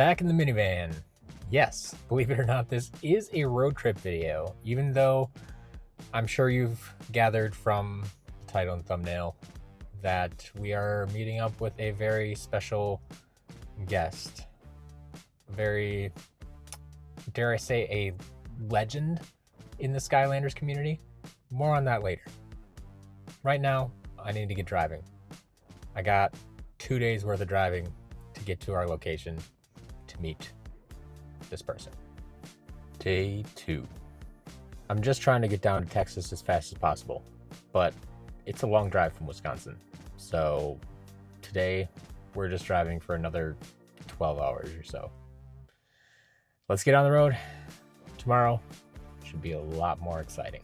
back in the minivan. Yes, believe it or not, this is a road trip video, even though I'm sure you've gathered from the title and thumbnail that we are meeting up with a very special guest. Very, dare I say, a legend in the Skylanders community. More on that later. Right now, I need to get driving. I got 2 days worth of driving to get to our location to meet this person. Day 2. I'm just trying to get down to Texas as fast as possible, but it's a long drive from Wisconsin. So today we're just driving for another 12 hours or so. Let's get on the road. Tomorrow should be a lot more exciting.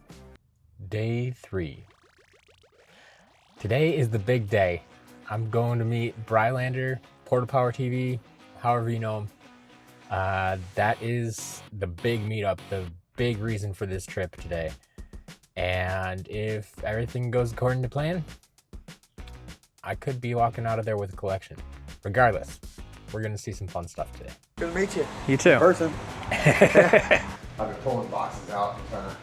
Day 3. Today is the big day. I'm going to meet Brylander, PortalPowerTV, however you know him. That is the big meetup, the big reason for this trip today. And if everything goes according to plan, I could be walking out of there with a collection. Regardless, we're going to see some fun stuff today. Good to meet you. You too. In person. I've been pulling boxes out and trying to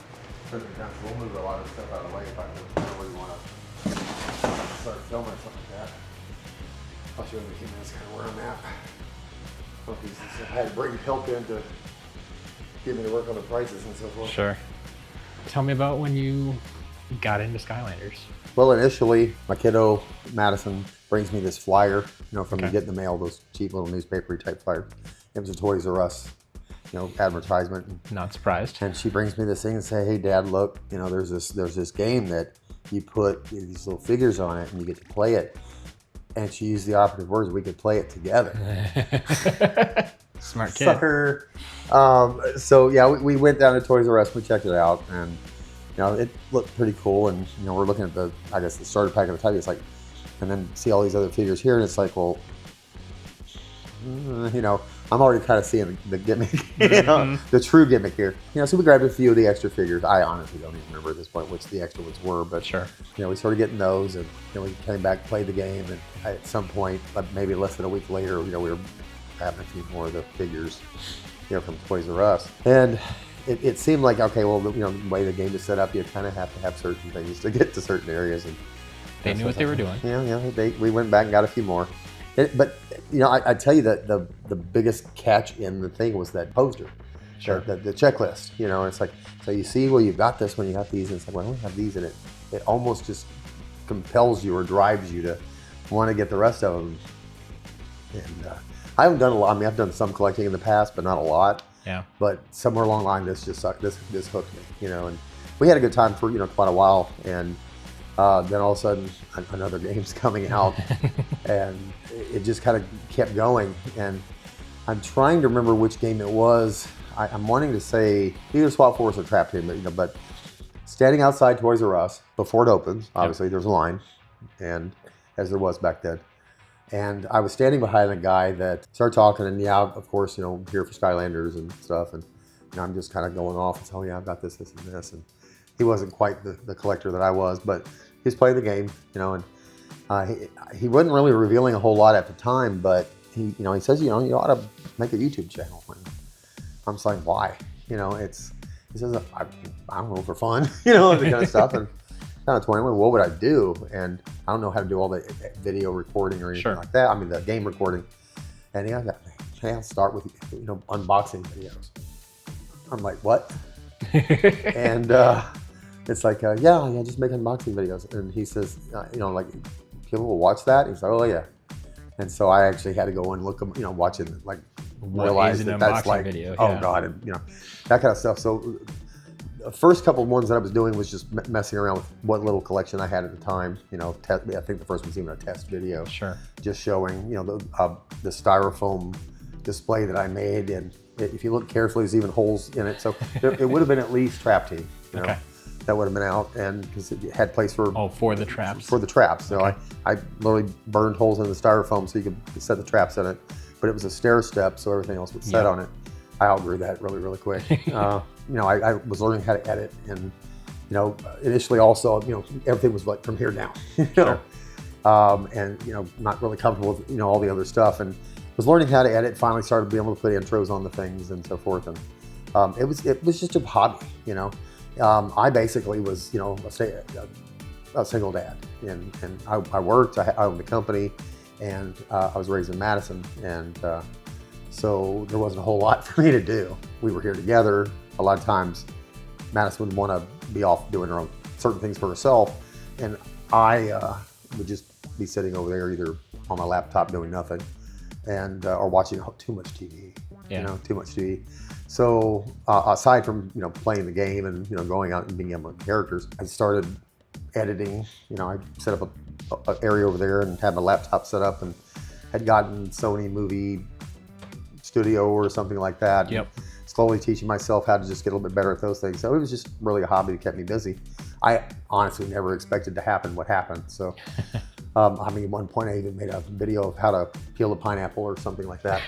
put them down. So we'll move a lot of stuff out of the way if I can really want to start filming or something like that. I'll show you in a few minutes kind of where I'm at. I had to bring help in to get me to work on the prices and so forth. Sure. Tell me about when you got into Skylanders. Well, initially, my kiddo, Madison, brings me this flyer, from you get in the mail, those cheap little newspaper type flyers. It was a Toys R Us, advertisement. Not surprised. And she brings me this thing and say, hey, Dad, look, there's this game that you put these little figures on it and you get to play it. And she used the operative words, we could play it together. Smart kid. Sucker. So yeah, we went down to Toys R Us, we checked it out, and it looked pretty cool. And we're looking at the starter pack at the time. It's like, and then see all these other figures here, and it's like, well, I'm already kind of seeing the gimmick, the true gimmick here. So we grabbed a few of the extra figures. I honestly don't even remember at this point which the extra ones were, but sure. We started getting those, and we came back, played the game, and at some point, maybe less than a week later, we were having a few more of the figures, from Toys R Us, and it seemed like, okay, well, the way the game is set up, you kind of have to have certain things to get to certain areas, and they knew what they were doing. We went back and got a few more. But I tell you that the biggest catch in the thing was that poster, sure. the checklist. It's like, so you see, well, you've got this when you got these, and it's like, well, I only have these in it. It almost just compels you or drives you to want to get the rest of them. And I haven't done a lot. I mean, I've done some collecting in the past, but not a lot. Yeah. But somewhere along the line, this just sucked. This hooked me. And we had a good time for quite a while, and then all of a sudden another game's coming out, and it just kind of kept going. And I'm trying to remember which game it was. I'm wanting to say either Swap Force or Trap Team, but standing outside Toys R Us before it opens, obviously there's a line, and as there was back then. And I was standing behind a guy that started talking, and of course, here for Skylanders and stuff, and I'm just kind of going off and saying, oh yeah, I've got this, this, and this, and he wasn't quite the collector that I was, but he was playing the game, and he wasn't really revealing a whole lot at the time, but he says, you ought to make a YouTube channel. And I'm just like, why? He says, I don't know, for fun, that kind of stuff. And kind of 21, what would I do? And I don't know how to do all the video recording or anything like that. I mean, the game recording. And I'll start with, unboxing videos. I'm like, what? And it's like, just make unboxing videos. And he says, like, people will watch that. He's like, oh yeah. And so I actually had to go and look, watch it, like, realize that's like, video, oh God, and that kind of stuff. So the first couple of ones that I was doing was just messing around with what little collection I had at the time. I think the first one's even a test video. Sure. Just showing, the styrofoam display that I made, and if you look carefully, there's even holes in it. So it would have been at least Trap Team. Okay. That would have been out, and because it had place for the traps. For the traps. So okay. I literally burned holes in the styrofoam so you could set the traps in it. But it was a stair step, so everything else would set on it. I outgrew that really, really quick. I was learning how to edit, and initially also, everything was like from here down. Sure. And not really comfortable with all the other stuff, and was learning how to edit. Finally started being able to put intros on the things and so forth. And it was just a hobby, you know. I basically was, you know, a single dad, and I worked. I owned a company, and I was raised in Madison, and so there wasn't a whole lot for me to do. We were here together. A lot of times, Madison would want to be off doing her own certain things for herself, and I would just be sitting over there either on my laptop doing nothing, and or watching too much TV. Yeah. You know, too much TV. So aside from, you know, playing the game and, you know, going out and being able to characters, I started editing. You know, I set up an area over there and had my laptop set up, and had gotten Sony Movie Studio or something like that. Yep. Slowly teaching myself how to just get a little bit better at those things. So it was just really a hobby that kept me busy. I honestly never expected to happen what happened. So, I mean, at one point I even made a video of how to peel a pineapple or something like that.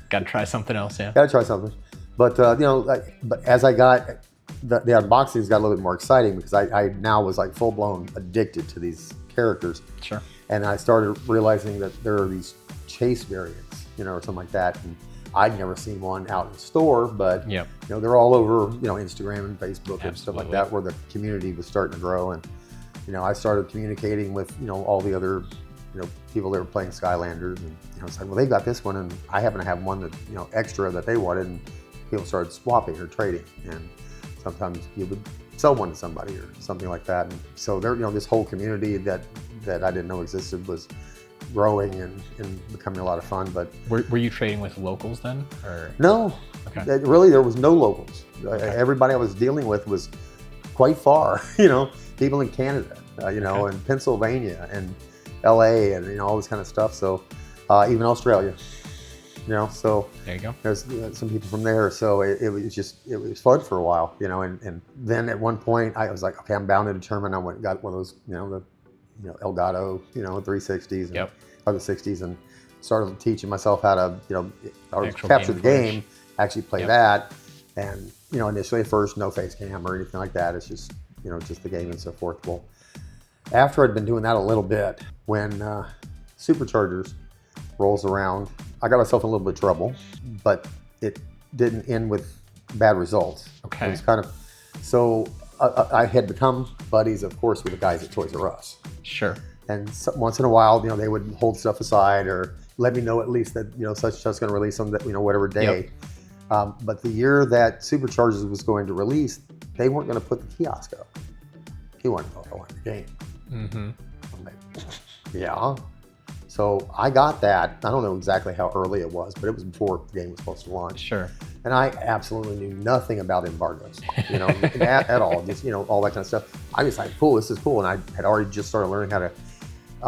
Got to try something else, yeah. Got to try something. But, you know, but as I got, the unboxings got a little bit more exciting, because I now was like full blown addicted to these characters. Sure. And I started realizing that there are these chase variants, you know, or something like that. And I'd never seen one out in the store, but, Yep. you know, they're all over, you know, Instagram and Facebook and stuff like Absolutely. that, where the community was starting to grow. And, you know, I started communicating with, you know, all the other, you know, people that were playing Skylanders, and, you know, it's like, well, they got this one, and I happen to have one that, you know, extra that they wanted, and people started swapping or trading, and sometimes you would sell one to somebody or something like that. And so there, you know, this whole community that I didn't know existed was growing and becoming a lot of fun. But Were you trading with locals then, or? no, Okay. really, there was no locals. Everybody I was dealing with was quite far, you know, people in Canada, you know, Okay. and Pennsylvania and LA, and, you know, all this kind of stuff. So even Australia, you know, so There you go. there's some people from there. So it was fun for a while, you know, and then at one point I was like, okay, I'm bound and determined. I went and got one of those, you know, the Elgato, you know, 360s and, Yep. or the 60s, and started teaching myself how to, you know, or Actual capture game the game, actually play Yep. that. And, you know, initially at first, no face cam or anything like that. It's just, you know, just the game and so forth. Well, after I'd been doing that a little bit, when Superchargers rolls around, I got myself in a little bit of trouble, but it didn't end with bad results. Okay. It was kind of, so I had become buddies, of course, with the guys at Toys R Us. Sure. And so, once in a while, you know, they would hold stuff aside or let me know at least that, you know, such and such going to release them, that, you know, whatever day. But the year that Superchargers was going to release, they weren't going to put the kiosk up. He wanted to know if I wanted the game. Mm-hmm. I'm like, yeah. So I got that. I don't know exactly how early it was, but it was before the game was supposed to launch. Sure. And I absolutely knew nothing about embargoes, you know, at all. Just, you know, all that kind of stuff. I was like, cool, this is cool. And I had already just started learning how to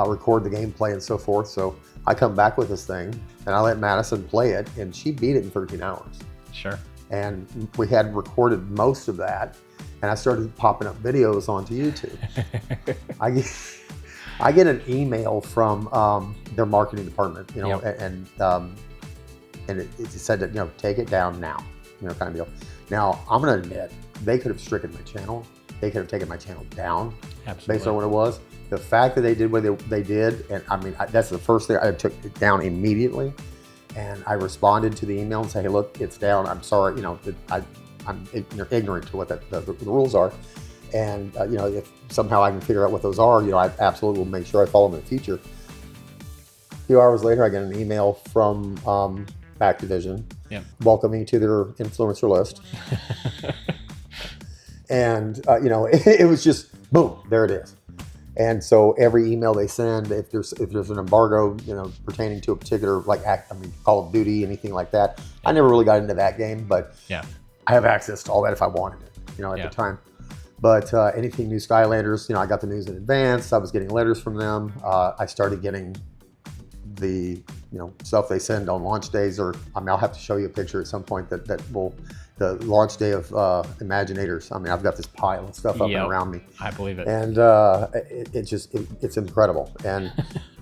record the gameplay and so forth. So I come back with this thing, and I let Madison play it, and she beat it in 13 hours. Sure. And we had recorded most of that, and I started popping up videos onto YouTube. I get an email from their marketing department, you know, Yep. and it said that, you know, take it down now, you know, kind of deal. Now, I'm going to admit, they could have stricken my channel. They could have taken my channel down. Absolutely. Based on what it was. The fact that they did what they did, and I mean, that's the first thing. I took it down immediately, and I responded to the email and say, hey, look, it's down. I'm sorry, you know, I'm ignorant to what the rules are. And, you know, if somehow I can figure out what those are, you know, I absolutely will make sure I follow them in the future. A few hours later, I get an email from Activision welcoming to their influencer list. And, you know, it was just, boom, there it is. And so every email they send, if there's an embargo, you know, pertaining to a particular, like, Call of Duty, anything like that. I never really got into that game, but I have access to all that if I wanted it, you know, at the time. But anything new Skylanders, you know, I got the news in advance. I was getting letters from them. I started getting the, you know, stuff they send on launch days, or I mean, I'll have to show you a picture at some point that will, the launch day of RE-maginators. I mean, I've got this pile of stuff up and around me. I believe it. And it's incredible. And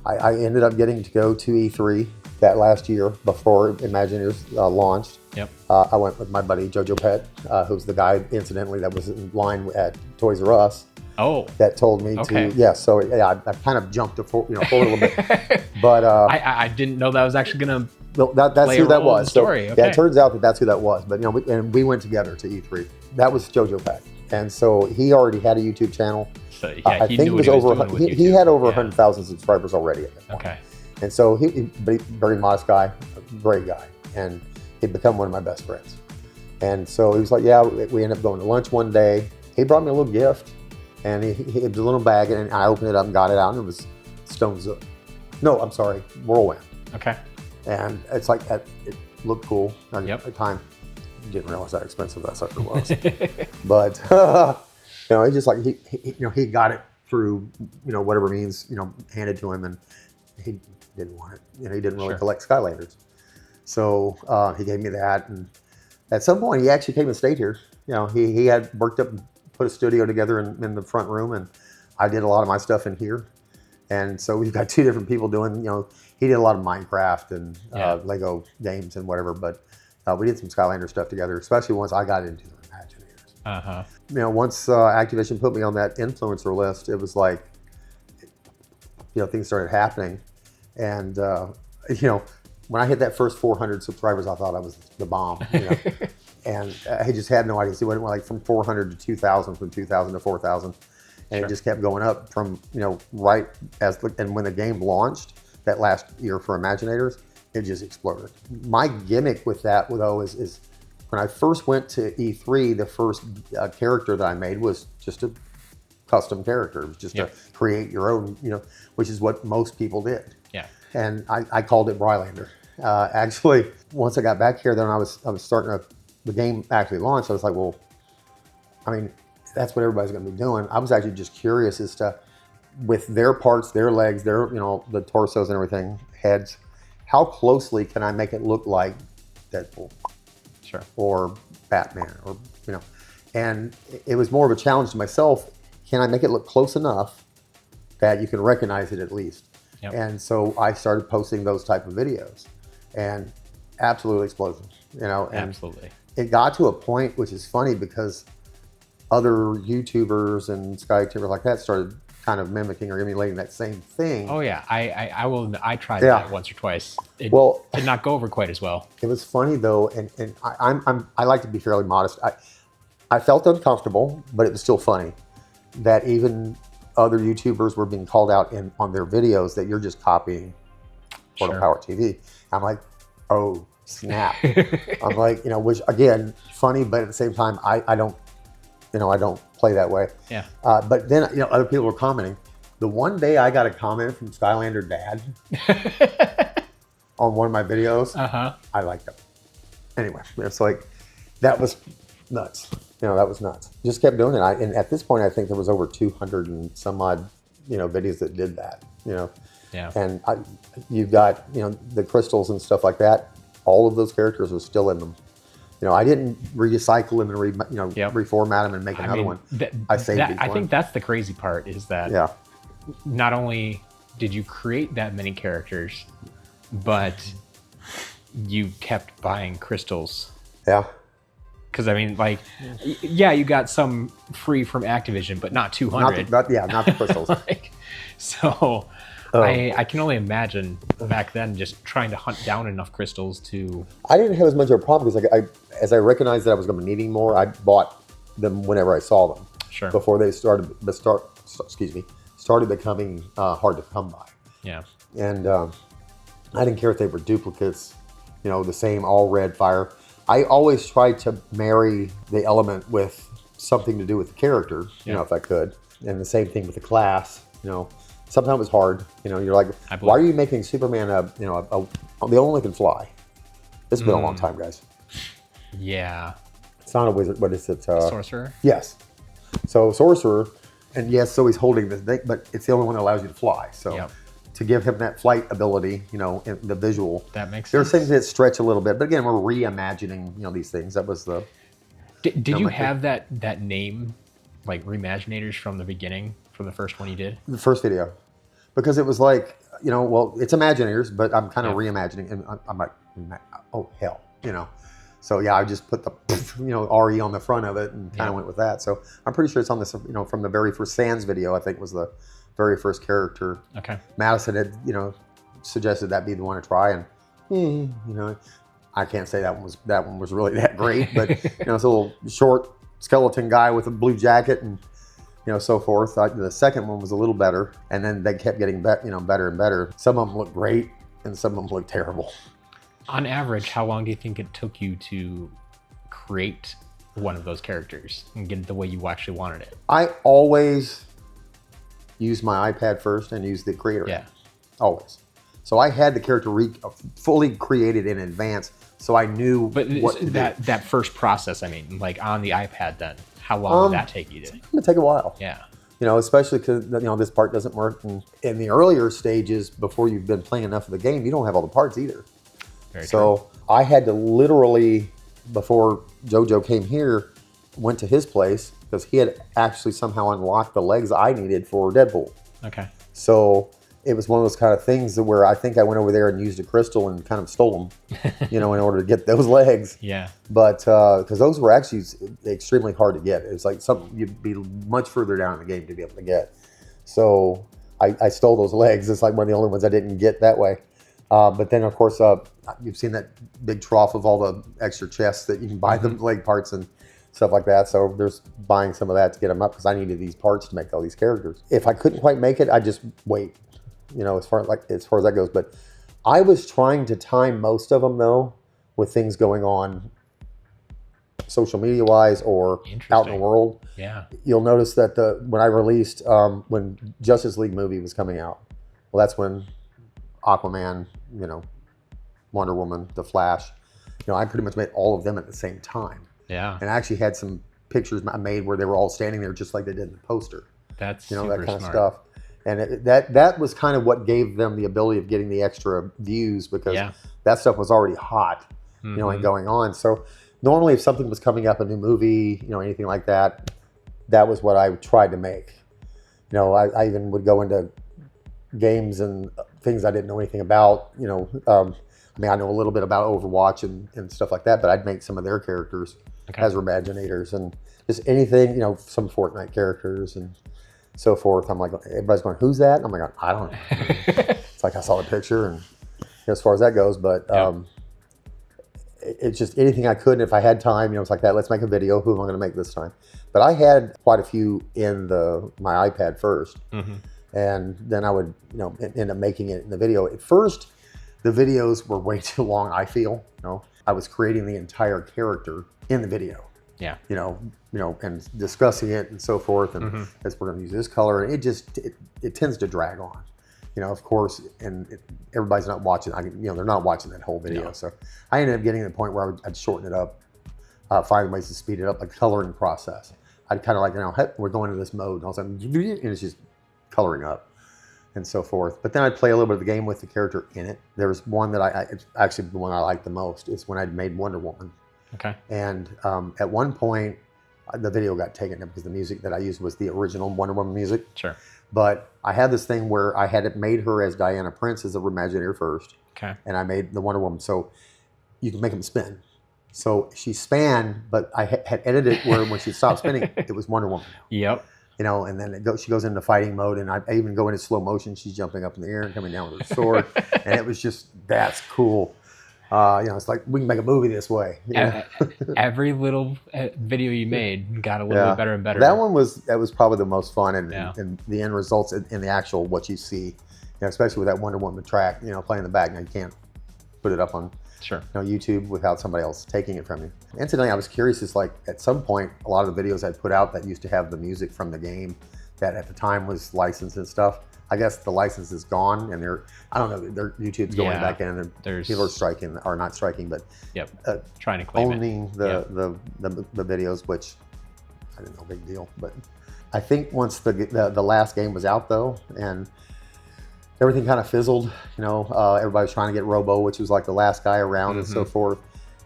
I ended up getting to go to E3 that last year before RE-maginators launched. Yep. I went with my buddy Jojo Pett, who's the guy, incidentally, that was in line at Toys R Us. that told me to. Yeah, so yeah, I kind of jumped forward a little bit, but I didn't know that was actually gonna. Well, that's who that was. So, okay. yeah, it turns out that that's who that was. But we went together to E3. That was Jojo Pack, and so he already had a YouTube channel. So yeah, I think it was over. He had over 100,000 subscribers already at that point. Okay. And so he very modest guy, great guy, and he'd become one of my best friends. And so he was like, yeah, we ended up going to lunch one day. He brought me a little gift, and it was a little bag, and I opened it up and got it out, and it was Stone Zook. No, I'm sorry, Whirlwind. Okay. And it's like, it looked cool. Yep. At the time, didn't realize how expensive that sucker was. But, it's just like, he got it through, whatever means, handed to him, and he didn't want it. He didn't really collect Skylanders. So he gave me that. And at some point, he actually came and stayed here. He had worked up and put a studio together in the front room, and I did a lot of my stuff in here. And so we've got two different people doing, he did a lot of Minecraft and Lego games and whatever, but we did some Skylander stuff together, especially once I got into the RE-maginators. Uh-huh. Once Activision put me on that influencer list, it was like, things started happening. And, when I hit that first 400 subscribers, I thought I was the bomb, And I just had no idea. So it went like from 400 to 2,000, from 2,000 to 4,000. And it just kept going up from, right as, and when the game launched that last year for RE-maginators, it just exploded. My gimmick with that, though, is when I first went to E3, the first character that I made was just a custom character. It was just to create your own, which is what most people did. Yeah. And I called it Brylander. Actually, once I got back here, then I was starting to, the game actually launched. I was like, well, I mean, that's what everybody's going to be doing. I was actually just curious as to, with their parts, their legs, their, the torsos and everything, heads, how closely can I make it look like Deadpool? Sure. Or Batman, or, and it was more of a challenge to myself. Can I make it look close enough that you can recognize it at least? Yep. And so I started posting those type of videos, and absolute explosion, and absolutely. It got to a point, which is funny because other YouTubers and SkyTubers like that started kind of mimicking or emulating that same thing. Oh yeah, I tried that once or twice. It did not go over quite as well. It was funny though, and I like to be fairly modest. I felt uncomfortable, but it was still funny that even other YouTubers were being called out on their videos that you're just copying PortalPowerTV. I'm like, oh snap. I'm like, which again, funny, but at the same time, I don't play that way. Yeah. But then, other people were commenting. The one day I got a comment from Skylander Dad on one of my videos, I liked it. Anyway, it's like, that was nuts. That was nuts. Just kept doing it. And at this point, I think there was over 200 and some odd, videos that did that, Yeah. And you've got, the crystals and stuff like that. All of those characters are still in them. I didn't recycle them and reformat them and make another one. I saved each one. I think that's the crazy part, is that not only did you create that many characters, but you kept buying crystals. Yeah. Because I mean, like, you got some free from Activision, but not 200. Not the crystals. So I can only imagine back then just trying to hunt down enough crystals to... I didn't have as much of a problem because as I recognized that I was going to be needing more, I bought them whenever I saw them. Sure. Before they started becoming hard to come by. Yeah. And I didn't care if they were duplicates, the same all red fire. I always tried to marry the element with something to do with the character, if I could. And the same thing with the class, Sometimes it was hard, you're like, why are you making Superman they only can fly? It's been a long time, guys. Yeah. It's not a wizard, but it's sorcerer? Yes. So sorcerer, and yes, so he's holding this thing, but it's the only one that allows you to fly. So to give him that flight ability, in the visual. That makes sense. There's things that stretch a little bit, but again, we're reimagining, these things. That was the... Did you have that name, like RE-maginators, from the beginning? From the first one you did? The first video. Because it was like, well, it's Imaginators, but I'm kind of reimagining, and I'm like, oh, hell, So yeah, I just put the RE on the front of it and kind of went with that. So I'm pretty sure it's on this, from the very first Sans video, I think was the very first character. Okay. Madison had, suggested that be the one to try, and I can't say that one was really that great, but it's a little short skeleton guy with a blue jacket and so forth. The second one was a little better, and then they kept getting better and better. Some of them look great, and some of them look terrible. On average, how long do you think it took you to create one of those characters and get it the way you actually wanted it? I always use my iPad first and use the creator. Yeah. Always. So I had the character fully created in advance, so I knew what to do. That first process, I mean, like on the iPad then, how long did that take you to? It's going to take a while. Yeah. Especially because, this part doesn't work. And in the earlier stages, before you've been playing enough of the game, you don't have all the parts either. So I had to literally, before JoJo came here, went to his place because he had actually somehow unlocked the legs I needed for Deadpool. Okay. So it was one of those kind of things where I think I went over there and used a crystal and kind of stole them, in order to get those legs. Yeah. But because those were actually extremely hard to get. It was like something you'd be much further down in the game to be able to get. So I stole those legs. It's like one of the only ones I didn't get that way. But then, of course, you've seen that big trough of all the extra chests that you can buy the leg parts and stuff like that. So there's buying some of that to get them up because I needed these parts to make all these characters. If I couldn't quite make it, I just wait, as far as that goes. But I was trying to time most of them, though, with things going on social media-wise or out in the world. Yeah. You'll notice that when I released, when Justice League movie was coming out, well, that's when Aquaman, Wonder Woman, The Flash, I pretty much made all of them at the same time. Yeah. And I actually had some pictures I made where they were all standing there just like they did in the poster. That's that kind smart. of stuff. And that was kind of what gave them the ability of getting the extra views because that stuff was already hot, and going on. So normally if something was coming up, a new movie, anything like that, that was what I tried to make. I even would go into games and things I didn't know anything about, I know a little bit about Overwatch and stuff like that, but I'd make some of their characters as RE-maginators and just anything, some Fortnite characters and so forth. I'm like, everybody's going, who's that? And I'm like, I don't know. It's like I saw the picture and as far as that goes, but it's just anything I could. And if I had time, it's like that, let's make a video. Who am I going to make this time? But I had quite a few in my iPad first. And then I would, end up making it in the video. At first, the videos were way too long, I feel. I was creating the entire character in the video. Yeah. And discussing it and so forth. And as we're going to use this color, and it tends to drag on. Of course, and everybody's not watching. They're not watching that whole video. No. So I ended up getting to the point where I'd shorten it up, find ways to speed it up, like coloring process. I'd kind of like, hey, we're going to this mode, and all of a sudden, and it's just coloring up and so forth. But then I'd play a little bit of the game with the character in it. There was one that it's actually the one I liked the most is when I'd made Wonder Woman. Okay. And at one point, the video got taken because the music that I used was the original Wonder Woman music. Sure. But I had this thing where I had made her as Diana Prince as a RE-maginator first. Okay. And I made the Wonder Woman. So you can make them spin. So she span, but I had edited it where when she stopped spinning, it was Wonder Woman. Yep. And then she goes into fighting mode, and I even go into slow motion. She's jumping up in the air and coming down with her sword, and it was just, that's cool. It's like we can make a movie this way. Every little video you made got a little bit better and better. That was probably the most fun, and the end results in the actual what you see, especially with that Wonder Woman track, playing in the back. Now you can't put it up on YouTube without somebody else taking it from you. Incidentally, I was curious, it's like at some point, a lot of the videos I'd put out that used to have the music from the game that at the time was licensed and stuff, I guess the license is gone and YouTube's going back in and people are striking, or not striking, but trying to claim owning the videos, which I didn't know, big deal. But I think once the last game was out though, and everything kind of fizzled, everybody was trying to get Robo, which was like the last guy around and so forth.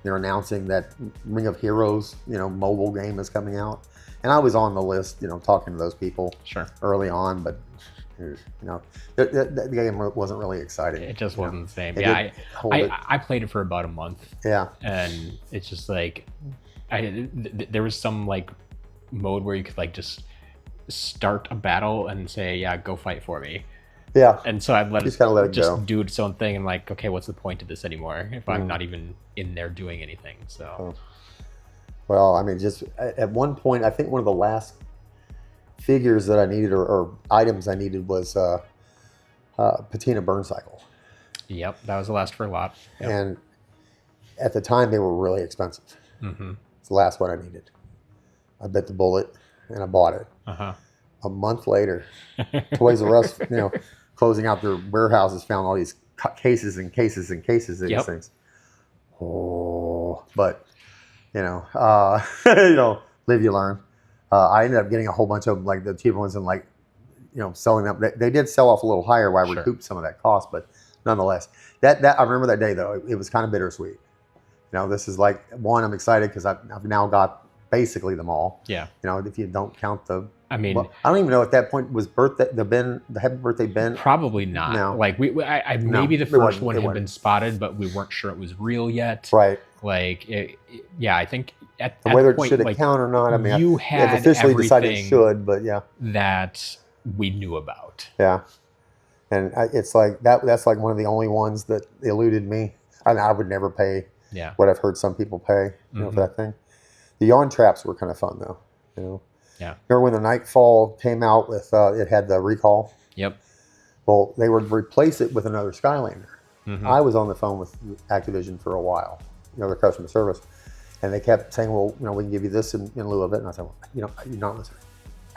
They're announcing that Ring of Heroes, mobile game is coming out. And I was on the list, talking to those people early on, but You know, the game wasn't really exciting. It just wasn't the same. It Yeah, didn't hold it. I played it for about a month. Yeah. And it's just like, there was some like mode where you could like just start a battle and say, yeah, go fight for me. Yeah. And so I'd let Just gotta let it just go. do its own thing, and like, okay, what's the point of this anymore if I'm not even in there doing anything? So. Oh. Well, I mean, just at one point, I think one of the last figures that I needed or items I needed was Patina Burn Cycle. Yep, that was the last for a lot. Yep. And at the time, they were really expensive. Mm-hmm. It's the last one I needed. I bit the bullet and I bought it. Uh-huh. A month later, Toys R Us, closing out their warehouses, found all these cases and cases and cases of these things. Oh, but live you learn. I ended up getting a whole bunch of like the cheap ones and like, selling them. They did sell off a little higher where I recouped some of that cost, but nonetheless, that I remember that day though. It was kind of bittersweet. This is like one, I'm excited because I've now got basically them all. Yeah. If you don't count the. I mean, I don't even know at that point was the Happy Birthday Ben. Probably not. No. Like maybe the first one had been spotted, but we weren't sure it was real yet. Right. Like, I think at whether the point, it should like, count or not. I mean, you had officially decided it should, but yeah. That we knew about. Yeah. And it's like that's like one of the only ones that eluded me. I would never pay what I've heard some people pay for that thing. The yawn traps were kind of fun though. Yeah. Remember when the Nightfall came out with it had the recall? Yep. Well, they would replace it with another Skylander. Mm-hmm. I was on the phone with Activision for a while, their customer service, and they kept saying, "Well, we can give you this in lieu of it." And I said, "Well, you're not listening.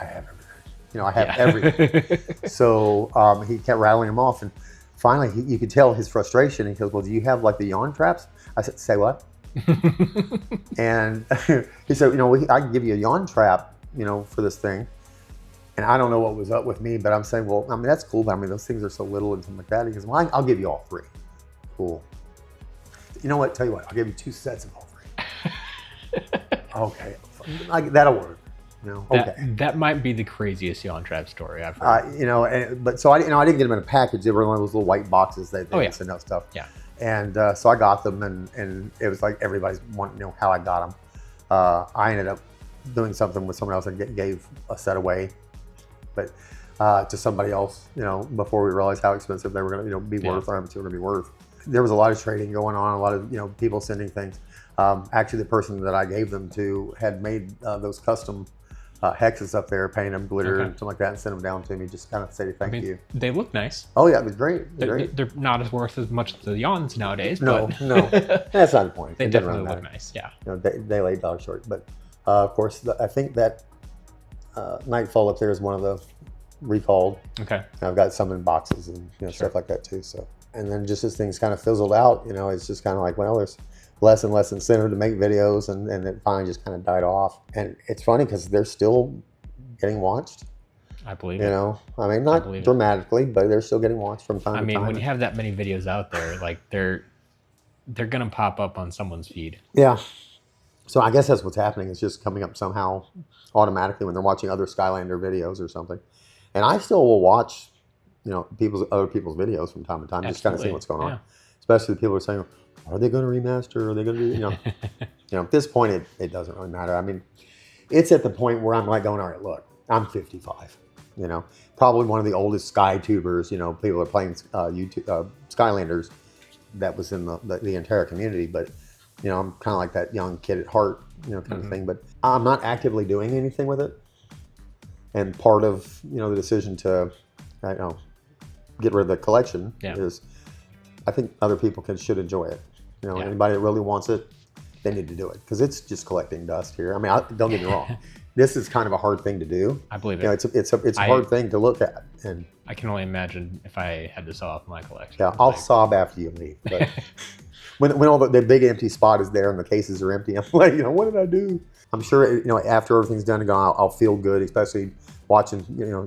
I have everything. I have everything." So he kept rattling them off, and finally, you could tell his frustration. He goes, "Well, do you have like the yawn traps?" I said, "Say what?" And he said, I can give you a yawn trap, for this thing. And I don't know what was up with me, but I'm saying, well, I mean, that's cool, but I mean, those things are so little and something like that. He goes, well, I'll give you all three. Cool. You know what? Tell you what, I'll give you 2 sets of all 3. Okay. That'll work. Okay. That might be the craziest yawn trap story I've heard. But so I didn't get them in a package. They were one of those little white boxes they send out stuff. Yeah. And so I got them, and it was like everybody's wanting to know how I got them. I ended up doing something with someone else and gave a set away, but to somebody else, before we realized how expensive they were going to, be worth, or how much they were going to be worth. There was a lot of trading going on, a lot of, people sending things. Actually, the person that I gave them to had made those custom hexes up there, painted them glitter and something like that, and sent them down to me, just kind of say thank you. They look nice. Oh yeah, it was great. They're not as worth as much as the yawns nowadays. No, but no, that's not the point. They definitely look nice. Yeah. They lay dog short, but of course, I think that Nightfall up there is one of the recalled. Okay. And I've got some in boxes and stuff like that too. So, and then just as things kind of fizzled out, it's just kind of like, well, there's less and less incentive to make videos, and it finally just kind of died off. And it's funny because they're still getting watched. I believe it. I mean, not dramatically, but they're still getting watched from time to time. I mean, when you have that many videos out there, like they're gonna pop up on someone's feed. Yeah. So I guess that's what's happening. It's just coming up somehow automatically when they're watching other Skylander videos or something. And I still will watch, other people's videos from time to time, just kind of see what's going on. Especially the people who are saying, are they going to remaster? Are they going to do, at this point, it doesn't really matter. I mean, it's at the point where I'm like going, all right, look, I'm 55, probably one of the oldest Sky tubers, people are playing YouTube, Skylanders that was in the entire community. But, I'm kind of like that young kid at heart, kind of thing. But I'm not actively doing anything with it. And part of, the decision to, get rid of the collection is I think other people should enjoy it. Anybody that really wants it, they need to do it because it's just collecting dust here. I mean, don't get me wrong. This is kind of a hard thing to do. I believe it. It's a hard thing to look at. And I can only imagine if I had to sell off my collection. Yeah, I'll sob after you leave. But when all the big empty spot is there and the cases are empty, I'm like, what did I do? I'm sure, after everything's done and gone, I'll feel good, especially watching,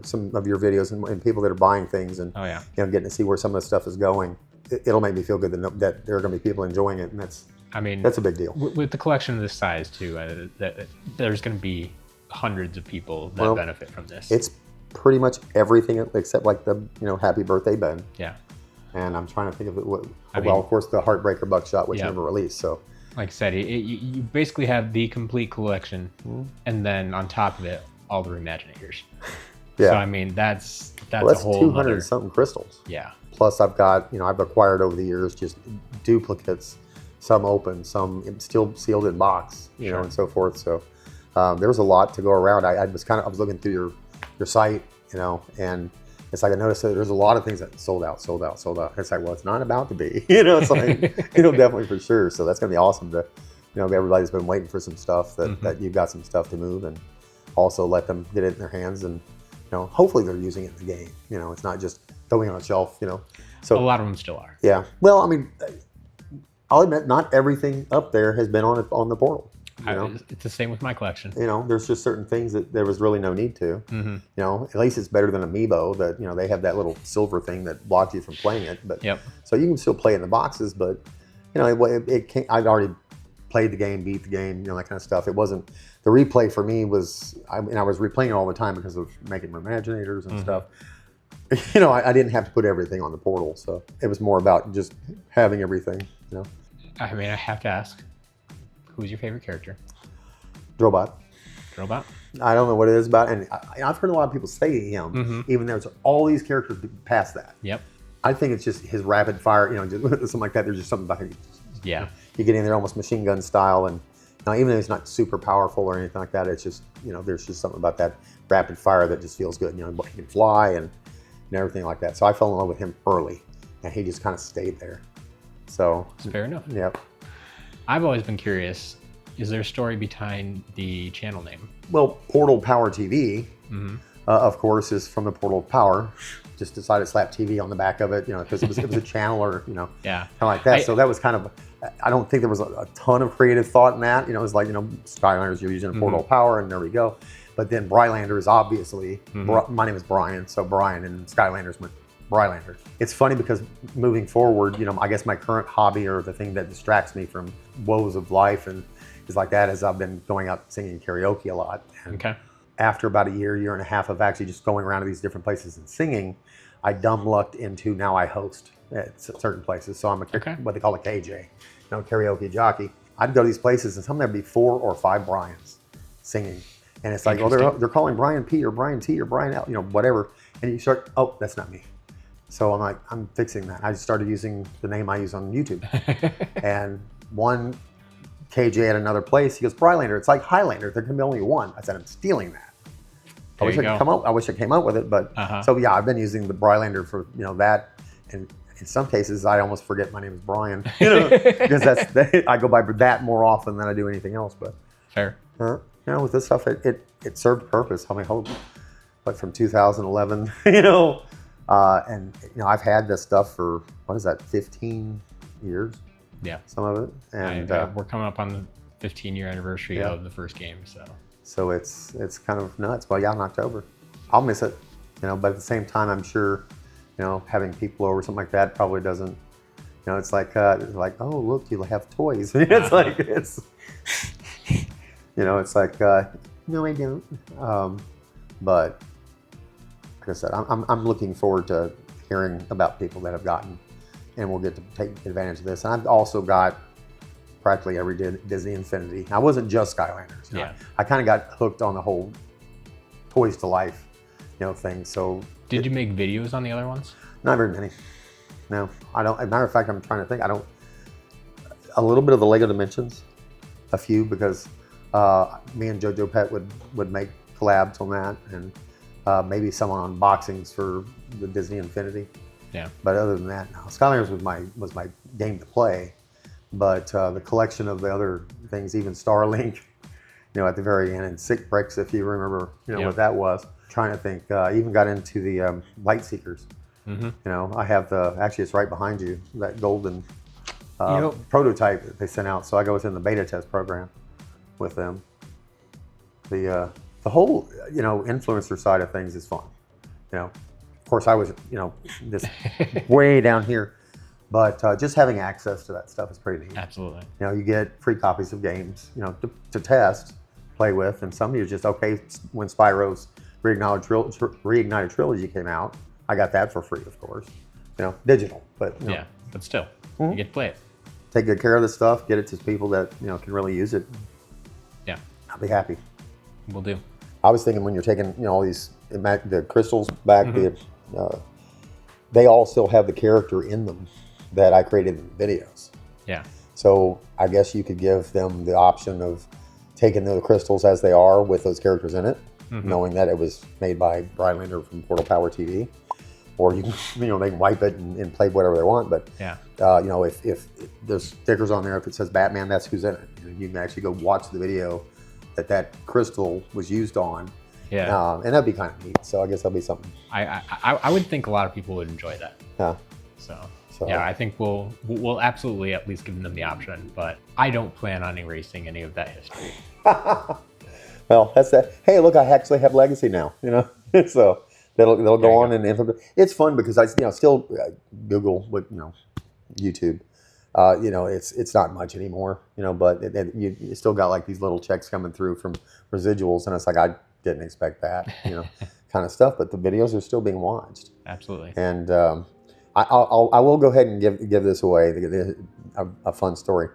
some of your videos and people that are buying things and, getting to see where some of the stuff is going. It'll make me feel good that there are going to be people enjoying it, and that's a big deal. With the collection of this size too, there's going to be hundreds of people that benefit from this. It's pretty much everything except like the Happy Birthday Ben. Yeah. And I'm trying to think of it. Well, of course, the Heartbreaker Buckshot, which never released. So, like I said, you basically have the complete collection, and then on top of it, all the RE-maginators. Yeah. So I mean, that's a whole 200 something crystals. Yeah. Plus, I've got I've acquired over the years just duplicates, some open, some still sealed in box, you know, and so forth. So there's a lot to go around. I was looking through your site, and it's like I noticed that there's a lot of things that sold out. It's like, well, it's not about to be, it's like, definitely for sure. So that's gonna be awesome to, everybody's been waiting for some stuff that you've got some stuff to move, and also let them get it in their hands, and hopefully they're using it in the game. It's not just throwing on a shelf. So a lot of them still are. Yeah. Well, I mean, I'll admit, not everything up there has been on the portal. It's the same with my collection. There's just certain things that there was really no need to. At least it's better than Amiibo that, they have that little silver thing that blocks you from playing it. But so you can still play in the boxes, but it can't. I'd already played the game, beat the game, that kind of stuff. It wasn't the replay for me was. I was replaying it all the time because of making RE-maginators and stuff. I didn't have to put everything on the portal, so it was more about just having everything. I mean, I have to ask. Who's your favorite character? Drobot. Drobot? I don't know what it is about, and I've heard a lot of people say him, even though there's all these characters past that. Yep. I think it's just his rapid fire, just something like that. There's just something about him. Yeah. You get in there almost machine gun style, and even though he's not super powerful or anything like that, it's just, there's just something about that rapid fire that just feels good. He can fly and everything like that. So I fell in love with him early, and he just kind of stayed there. So. Fair enough. Yep. I've always been curious, is there a story behind the channel name? Well, PortalPowerTV, of course, is from the Portal of Power. Just decided to slap TV on the back of it, because it was a channel or, kind of like that. So that was kind of, I don't think there was a ton of creative thought in that. It was like, Skylanders, you're using a Portal of Power, and there we go. But then Brylander is obviously, my name is Brian, so Brian, and Skylanders went Brylander. It's funny because moving forward, I guess my current hobby or the thing that distracts me from woes of life and is like that is I've been going out singing karaoke a lot. And after about a year and a half of actually just going around to these different places and singing, I dumb lucked into now I host at certain places. So I'm what they call a KJ, karaoke jockey. I'd go to these places and sometimes there'd be 4 or 5 Bryans singing. And it's like, they're calling Brian P or Brian T or Brian L, whatever. And you start, that's not me. So I'm like, I'm fixing that. I just started using the name I use on YouTube. And one KJ at another place, he goes, Brylander, it's like Highlander. There can be only one. I said, I'm stealing that. I wish I came up with it, but so yeah, I've been using the Brylander for that. And in some cases, I almost forget my name is Brian, because I go by that more often than I do anything else. But fair. With this stuff, it served a purpose. I mean, from 2011, and I've had this stuff for 15 years. Yeah, some of it, and we're coming up on the 15-year anniversary of the first game, so it's kind of nuts. But yeah, in October, I'll miss it, but at the same time, I'm sure, having people over, something like that probably doesn't, it's like oh look, you have toys. It's like it's like no, I don't. But like I said, I'm looking forward to hearing about people that have gotten, and we'll get to take advantage of this. And I've also got practically every Disney Infinity. I wasn't just Skylanders. I kind of got hooked on the whole Toys to Life, thing. So did you make videos on the other ones? Not very many. No, I don't. As a matter of fact, I'm trying to think. I don't. A little bit of the Lego Dimensions, a few, because me and JoJo Pet would make collabs on that, and maybe some unboxings for the Disney Infinity. Yeah. But other than that, no. Skylanders was my game to play. But the collection of the other things, even Starlink, at the very end, and Sick Bricks, if you remember, what that was. Trying to think, even got into the Light Seekers. I have actually it's right behind you, that golden prototype that they sent out. So I go within the beta test program with them. The whole, influencer side of things is fun. Of course I was, just way down here. But just having access to that stuff is pretty neat. Absolutely. You get free copies of games, to test, play with, and some of you just, okay, when Spyro's Reignited Trilogy came out, I got that for free, of course. Digital, but yeah, but still, you get to play it. Take good care of the stuff, get it to people that can really use it. Yeah, I'll be happy. Will do. I was thinking when you're taking all these the crystals back, they all still have the character in them that I created in the videos. Yeah. So I guess you could give them the option of taking the crystals as they are with those characters in it, knowing that it was made by Brylander from PortalPowerTV, or you can, they can wipe it and play whatever they want. But yeah, if there's stickers on there, if it says Batman, that's who's in it. You can actually go watch the video that crystal was used on. Yeah, and that'd be kind of neat. So I guess that'll be something. I would think a lot of people would enjoy that. Yeah. So yeah, I think we'll absolutely at least give them the option, but I don't plan on erasing any of that history. Well, that's that. Hey, look, I actually have legacy now. So that'll go on, and it's fun because I still Google with YouTube. It's not much anymore, but you still got like these little checks coming through from residuals, and it's like I didn't expect that, kind of stuff. But the videos are still being watched. Absolutely. And I will go ahead and give this away, a fun story.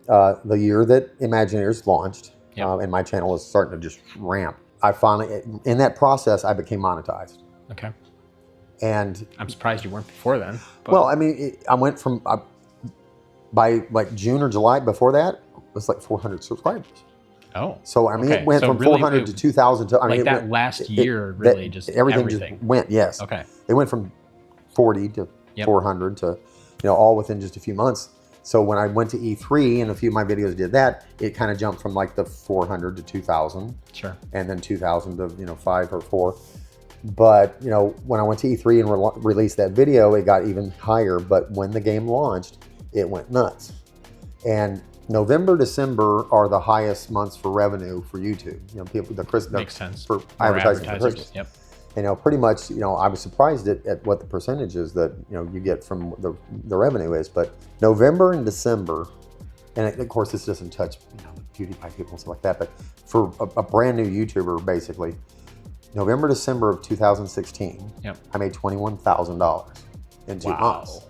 The year that Imaginators launched, and my channel is starting to just ramp, I finally, in that process, I became monetized. Okay. And I'm surprised you weren't before then. But... Well, I mean, I went from, by like June or July before that, it was like 400 subscribers. Oh. So, I mean, it went from really, 400 to 2,000 to, I mean, that last year, really just everything just went, yes. Okay. It went from 40 to 400 to, all within just a few months. So when I went to E3 and a few of my videos did that, it kind of jumped from like the 400 to 2,000. Sure. And then 2,000 to 5 or 4. But, when I went to E3 and released that video, it got even higher. But when the game launched, it went nuts. And November, December are the highest months for revenue for YouTube. Makes sense. For advertising for Christmas. Yep. Pretty much, I was surprised at what the percentages that, you get from the revenue is. But November and December, and of course this doesn't touch, PewDiePie people and stuff like that, but for a brand new YouTuber, basically, November, December of 2016, I made $21,000 in 2 months.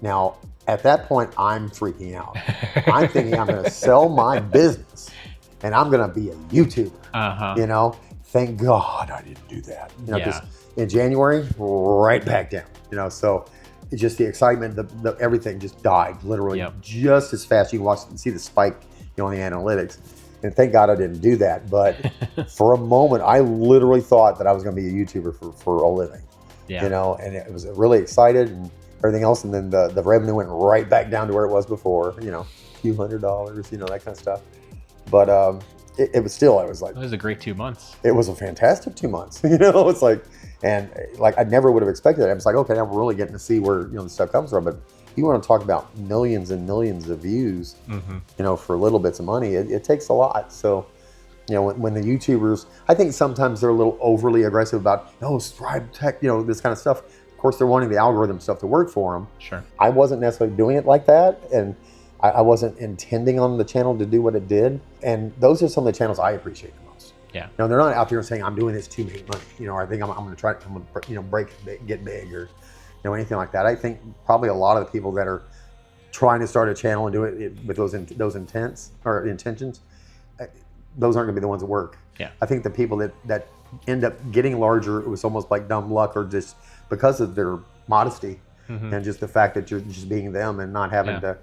Now, at that point, I'm freaking out. I'm thinking I'm going to sell my business and I'm going to be a YouTuber, Thank God I didn't do that. Because in January, right back down. So it's just the excitement, the everything just died literally just as fast. You can see the spike, on the analytics. And thank God I didn't do that. But for a moment, I literally thought that I was going to be a YouTuber for a living. Yeah. And it was really excited and everything else. And then the revenue went right back down to where it was before. A few $100s, that kind of stuff. But it was still, I was like, it was a great 2 months. It was a fantastic 2 months. It's like, and like I never would have expected it. I was like, okay, now we're really getting to see where the stuff comes from. But you want to talk about millions and millions of views, for little bits of money, it takes a lot. So, when the YouTubers, I think sometimes they're a little overly aggressive about, subscribe, tech, this kind of stuff. Of course, they're wanting the algorithm stuff to work for them. Sure. I wasn't necessarily doing it like that. And I wasn't intending on the channel to do what it did. And those are some of the channels I appreciate the most. Yeah. They're not out there saying, I'm doing this to make money. I think I'm going to try, break it, get big or, anything like that. I think probably a lot of the people that are trying to start a channel and do it with those intentions, those aren't going to be the ones that work. Yeah. I think the people that end up getting larger, it was almost like dumb luck or just because of their modesty and just the fact that you're just being them and not having to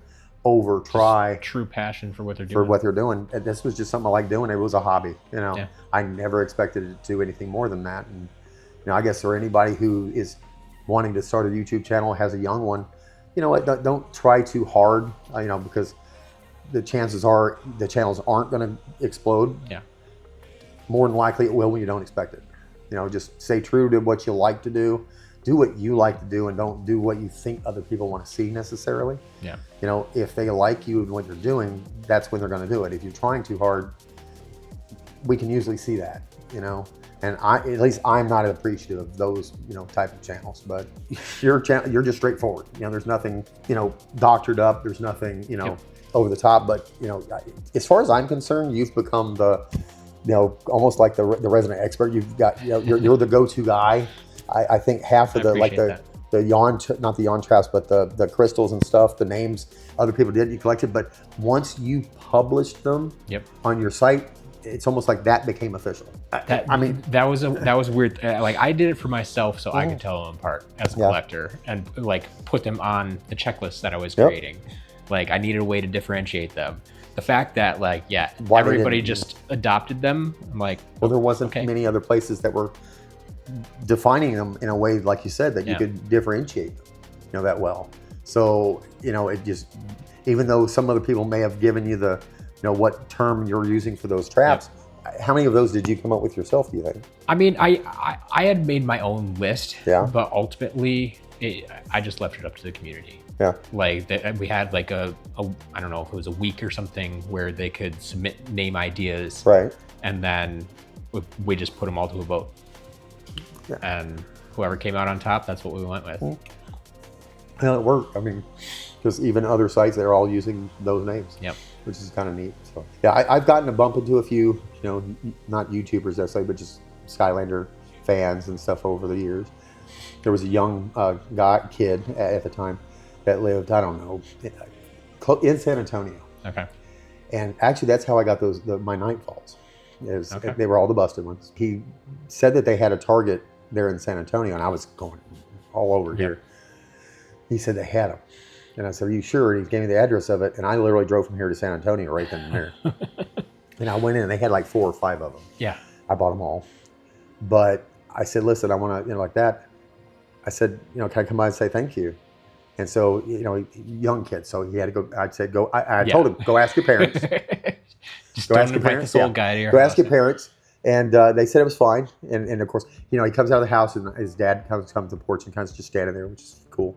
over try. Just true passion for what they're doing. And this was just something I like doing. It was a hobby. I never expected it to do anything more than that. And I guess for anybody who is wanting to start a YouTube channel, has a young one, don't try too hard, because the chances are the channels aren't going to explode. Yeah. More than likely it will when you don't expect it. Just stay true to what you like to do. Do what you like to do and don't do what you think other people want to see necessarily. Yeah. If they like you and what you're doing, that's when they're going to do it. If you're trying too hard, we can usually see that, And at least I'm not appreciative of those, type of channels. But your channel, you're just straightforward. There's nothing, doctored up. There's nothing, over the top. But as far as I'm concerned, you've become almost like the resident expert. You've got, you're the go-to guy. I think half of the yawn, not the yawn traps, but the crystals and stuff, the names other people did, you collected. But once you published them on your site, it's almost like that became official. That was weird. Like I did it for myself so I could tell them apart as a collector and like put them on the checklist that I was creating. Like I needed a way to differentiate them. The fact that like, everybody just adopted them. I'm like, well, there wasn't many other places that were defining them in a way, like you said, that you could differentiate them, that well. So, it just, even though some other people may have given you the, what term you're using for those traps, how many of those did you come up with yourself, do you think? I mean, I had made my own list, but ultimately I just left it up to the community. Yeah. Like we had like I don't know if it was a week or something where they could submit name ideas. Right. And then we just put them all to a vote. Yeah. And whoever came out on top, that's what we went with. Well, it worked. I mean, because even other sites, they're all using those names. Yep. Which is kind of neat. So yeah, I've gotten to bump into a few, not YouTubers necessarily, but just Skylander fans and stuff over the years. There was a young kid at the time that lived, I don't know, in San Antonio. Okay. And actually, that's how I got my Nightfalls. They were all the busted ones. He said that they had a Target there in San Antonio, and I was going all over here. He said they had them. And I said, are you sure? And he gave me the address of it, and I literally drove from here to San Antonio right then and there. And I went in, and they had like 4 or 5 of them. Yeah. I bought them all. But I said, listen, I want to, like that. I said, can I come by and say thank you? And so, young kid, so he had to go. I said, go. I told him, go ask your parents. Just go ask your parents. This old guy to your go house. Ask your parents. And they said it was fine. And of course, he comes out of the house, and his dad comes to the porch and kind of just standing there, which is cool.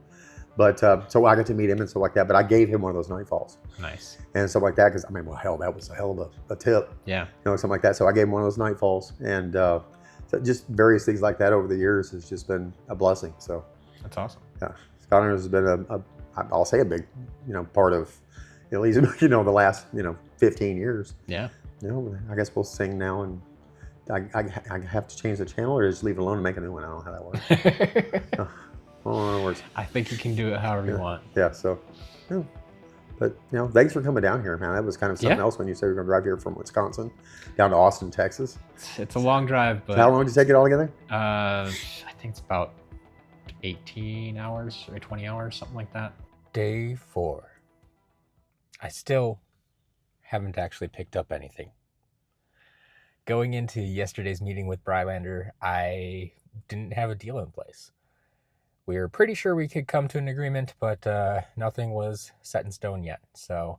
But so I got to meet him and stuff like that. But I gave him one of those Nightfalls. Nice. And stuff like that, because well, hell, that was a hell of a tip. Yeah. Something like that. So I gave him one of those Nightfalls, and so just various things like that over the years has just been a blessing. So that's awesome. Yeah. Skylanders has been I'll say a big, part of at least, the last, 15 years. Yeah. I guess we'll sing now, and I have to change the channel or just leave it alone and make a new one. I don't know how that works. It works. I think you can do it however you want. Yeah. So, but thanks for coming down here, man. That was kind of something else when you said you were going to drive here from Wisconsin down to Austin, Texas. It's a long drive, but how long did you take it all together? I think it's about 18 hours or 20 hours, something like that. Day 4. I still haven't actually picked up anything. Going into yesterday's meeting with Brylander, I didn't have a deal in place. We were pretty sure we could come to an agreement, but nothing was set in stone yet. So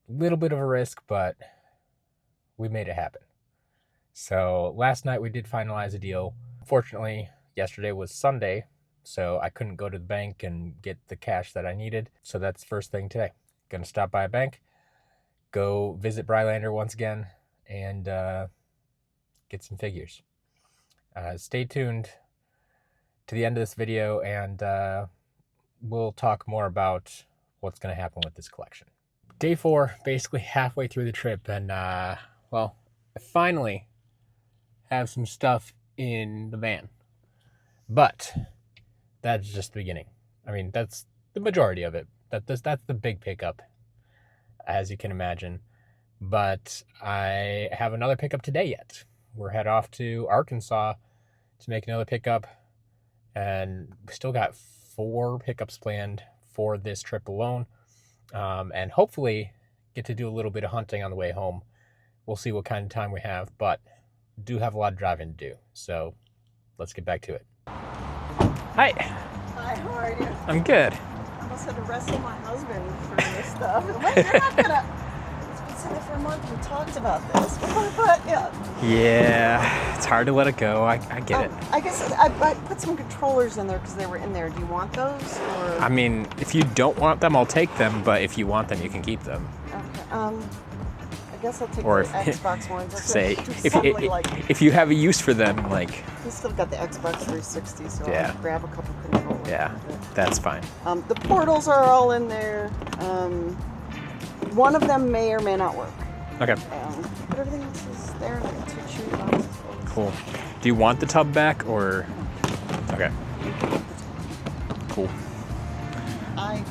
a little bit of a risk, but we made it happen. So last night we did finalize a deal. Fortunately, yesterday was Sunday, so I couldn't go to the bank and get the cash that I needed. So that's the first thing today. Gonna stop by a bank, go visit Brylander once again, and get some figures. Stay tuned to the end of this video, and we'll talk more about what's going to happen with this collection. Day 4, basically halfway through the trip, and well, I finally have some stuff in the van. But that's just the beginning. I mean, that's the majority of it. That's the big pickup, as you can imagine. But I have another pickup today yet. We're head off to Arkansas to make another pickup. And we still got 4 pickups planned for this trip alone. And hopefully get to do a little bit of hunting on the way home. We'll see what kind of time we have, but do have a lot of driving to do. So let's get back to it. Hi. Hi, how are you? I'm good. I almost had to wrestle my husband for this stuff. Wait, you're not gonna... It's been sitting for a month. We talked about this. But yeah. Yeah, it's hard to let it go. I get it. I guess I put some controllers in there because they were in there. Do you want those? Or? I mean, if you don't want them, I'll take them. But if you want them, you can keep them. Okay. I guess I'll take or the Xbox ones. Say, if you have a use for them, like... We still got the Xbox 360, so yeah. I'll grab a couple controllers. Yeah, that's fine. The portals are all in there. One of them may or may not work. Okay. But everything else is there to choose on. Cool. Do you want the tub back or? Okay. Cool. I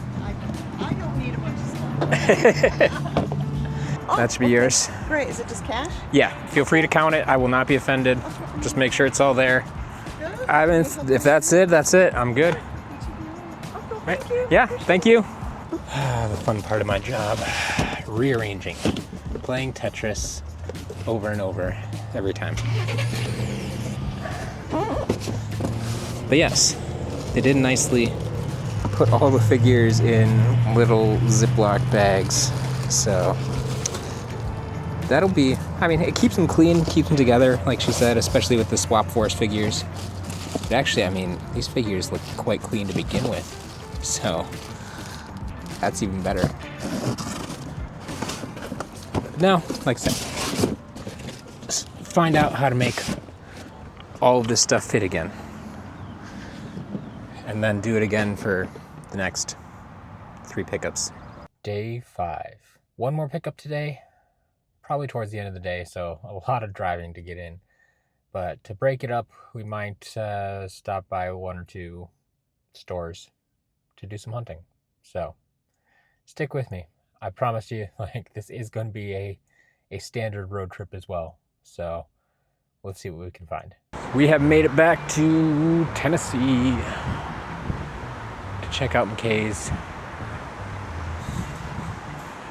don't need a bunch of stuff. That should be yours. Great. Is it just cash? Yeah. Feel free to count it. I will not be offended. Just make sure it's all there. Good. I mean, if that's it, that's it. I'm good. Thank you. Yeah. Thank you. The fun part of my job: rearranging, playing Tetris over and over every time. But yes, they did nicely put all the figures in little Ziploc bags. So that'll be, I mean, it keeps them clean, keeps them together, like she said, especially with the Swap Force figures. But actually, I mean, these figures look quite clean to begin with. So that's even better. But now, like I said, just find out how to make all of this stuff fit again. And then do it again for the next 3 pickups. Day 5. One more pickup today, probably towards the end of the day, so a lot of driving to get in. But to break it up, we might stop by 1 or 2 stores to do some hunting. So stick with me. I promise you, like, this is going to be a standard road trip as well. So let's see what we can find. We have made it back to Tennessee to check out McKay's.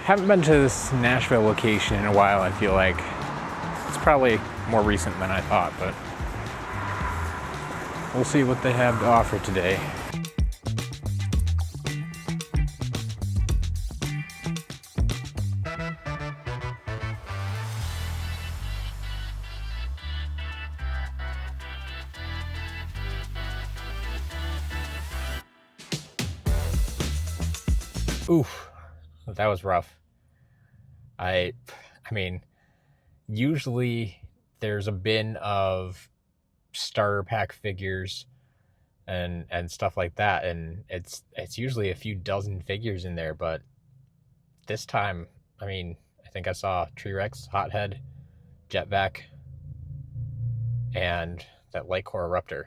Haven't been to this Nashville location in a while, I feel like. It's probably more recent than I thought, but we'll see what they have to offer today. Oof, that was rough. I mean, usually there's a bin of starter pack figures and stuff like that, and it's usually a few dozen figures in there, but this time, I mean, I think I saw T-Rex, Hothead, Jetvac, and that Lightcore Eruptor,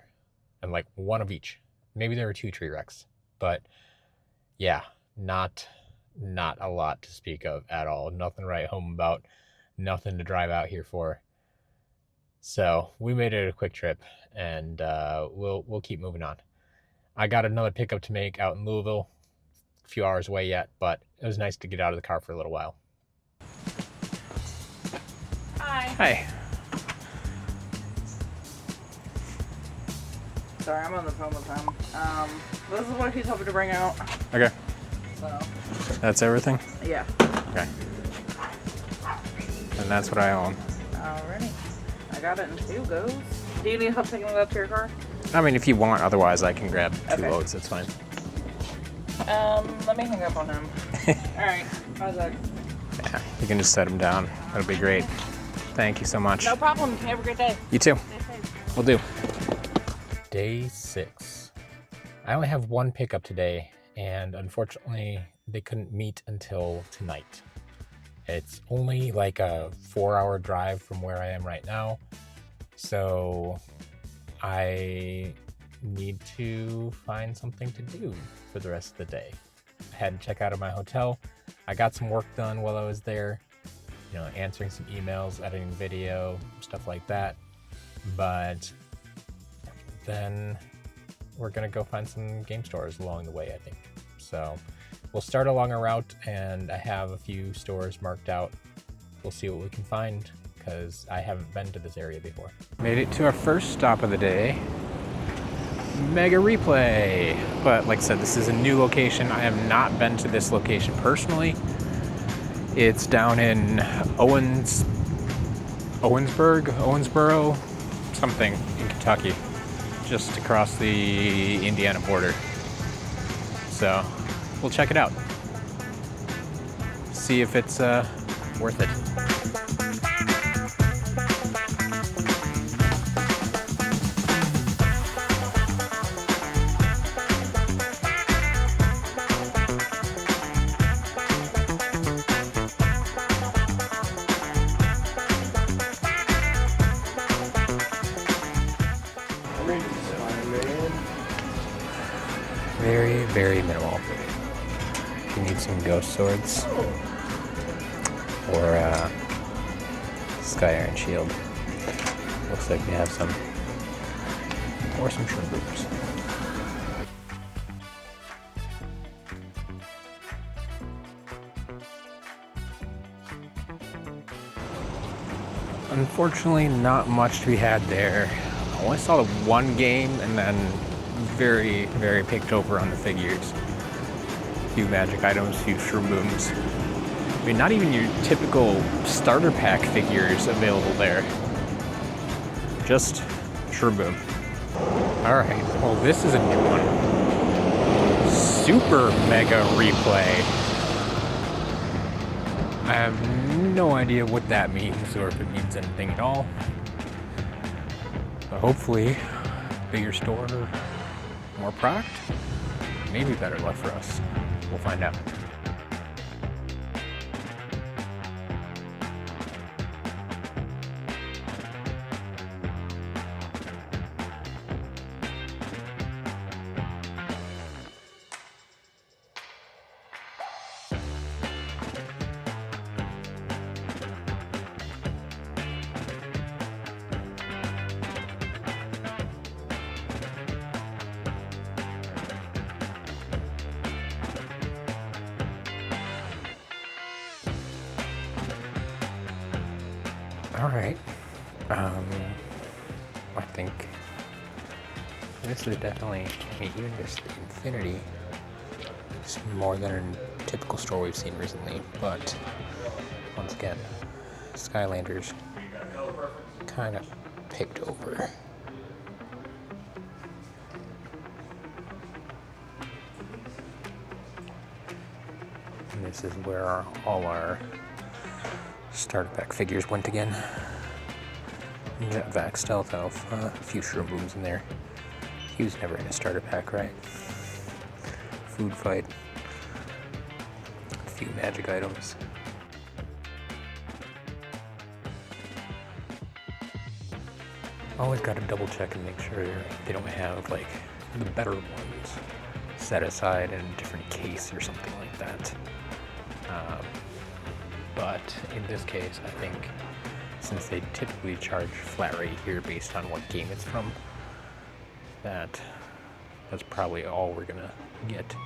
and like one of each. Maybe there were 2 T-Rex, but yeah, not a lot to speak of at all. Nothing to write home about, nothing to drive out here for. So we made it a quick trip, and we'll keep moving on. I got another pickup to make out in Louisville, a few hours away yet, but it was nice to get out of the car for a little while. Hi. Hi. Sorry, I'm on the phone with him. This is what he's hoping to bring out. Okay. So. That's everything? Yeah. Okay. And that's what I own. Alrighty. I got it in 2 goes. Do you need help taking it up to your car? I mean, if you want, otherwise I can grab 2 Okay. loads, that's fine. Let me hang up on him. Alright. How's that? Yeah, you can just set them down. That'll be great. Thank you so much. No problem. Have a great day. You too. Stay safe. Will do. Day 6. I only have 1 pickup today, and unfortunately, they couldn't meet until tonight. It's only like a 4-hour drive from where I am right now, so I need to find something to do for the rest of the day. I had to check out of my hotel. I got some work done while I was there, you know, answering some emails, editing video, stuff like that. But then we're gonna go find some game stores along the way, I think. So we'll start along a route, and I have a few stores marked out. We'll see what we can find, because I haven't been to this area before. Made it to our first stop of the day, Mega Replay. But like I said, this is a new location. I have not been to this location personally. It's down in Owensboro, something in Kentucky, just across the Indiana border. So we'll check it out. See if it's worth it. Very, very minimal. You need some ghost swords or Sky Iron Shield. Looks like we have some, or some shrimp boots. Unfortunately, not much to be had there. I only saw the one game and then very, very picked over on the figures. A few magic items, a few shrooms. I mean, not even your typical starter pack figures available there. Just shroom. Alright, well this is a new one. Super Mega Replay. I have no idea what that means or if it means anything at all. But hopefully, bigger store, more product, maybe better luck for us. We'll find out. All right. I think this is definitely, even just the Infinity, it's more than a typical store we've seen recently. But once again, Skylanders kind of picked over. And this is where all our starter pack figures went again. That Vac Stealth Elf, a few shroom booms in there. He was never in a starter pack, right? Food fight, a few magic items. Always got to double check and make sure they don't have like the better ones set aside in a different case or something like that. But in this case, I think since they typically charge flat rate here based on what game it's from, that's probably all we're gonna get.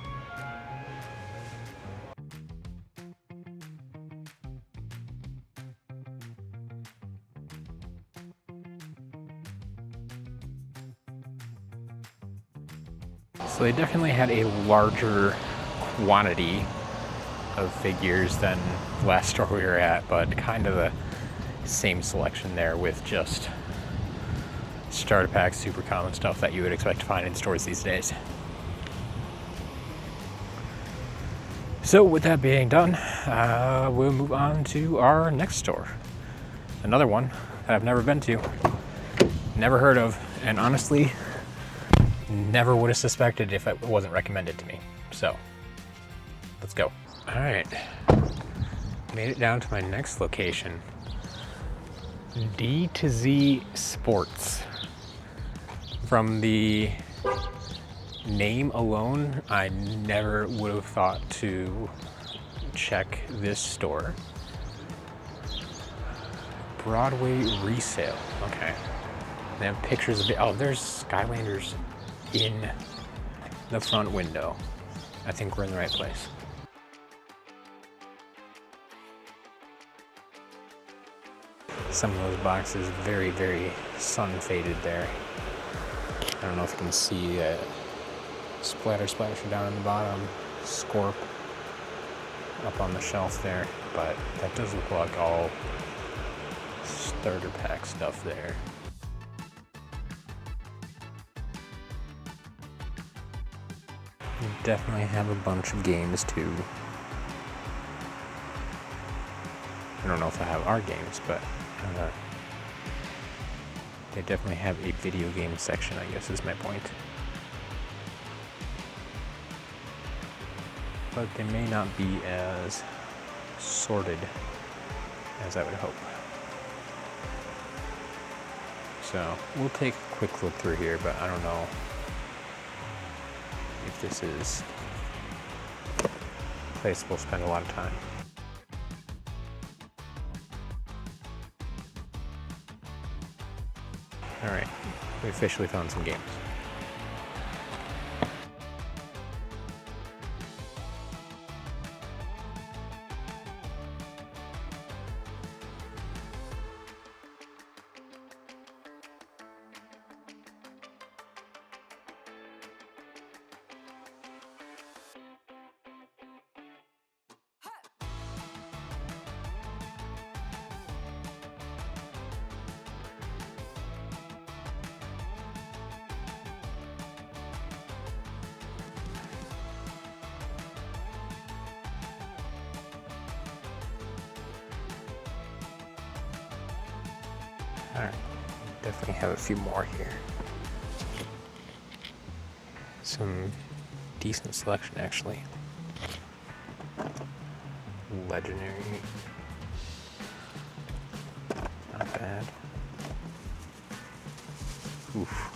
So they definitely had a larger quantity of figures than the last store we were at, but kind of the same selection there with just starter pack, super common stuff that you would expect to find in stores these days. So with that being done, we'll move on to our next store. Another one that I've never been to, never heard of, and honestly, never would have suspected if it wasn't recommended to me. So, let's go. All right, made it down to my next location. D to Z Sports. From the name alone, I never would have thought to check this store. Broadway resale, okay. They have pictures of it. Oh, there's Skylanders in the front window. I think we're in the right place. Some of those boxes very, very sun faded there. I don't know if you can see splatter down in the bottom, Scorp up on the shelf there, but that does look like all starter pack stuff there. We definitely have a bunch of games too. I don't know if I have our games, but they definitely have a video game section, I guess is my point. But they may not be as sorted as I would hope. So we'll take a quick look through here, but I don't know if this is a place we'll spend a lot of time. All right, we officially found some games. All right, definitely have a few more here. Some decent selection, actually. Legendary. Not bad. Oof.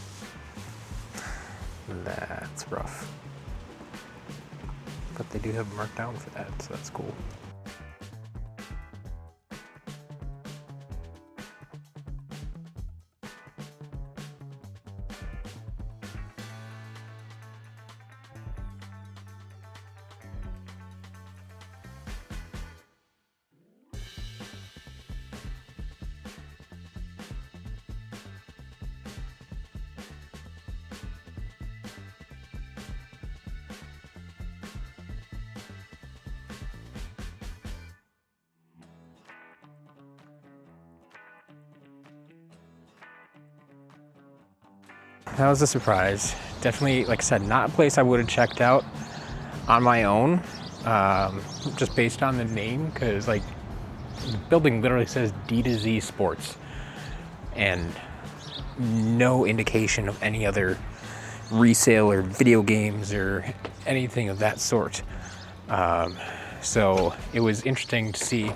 That's rough. But they do have marked down for that, so that's cool. That was a surprise. Definitely, like I said, not a place I would have checked out on my own, just based on the name, because like the building literally says D to Z Sports, and no indication of any other resale or video games or anything of that sort. So it was interesting to see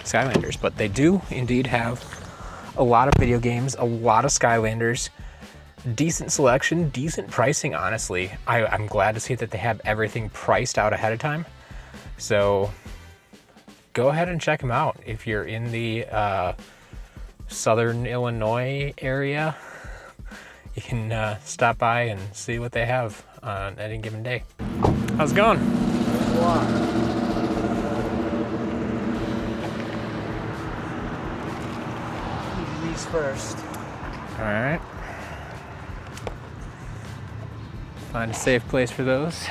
Skylanders, but they do indeed have a lot of video games, a lot of Skylanders. Decent selection, decent pricing, honestly. I'm glad to see that they have everything priced out ahead of time. So go ahead and check them out. If you're in the Southern Illinois area, you can stop by and see what they have on any given day. How's it going? These first. All right. Find a safe place for those.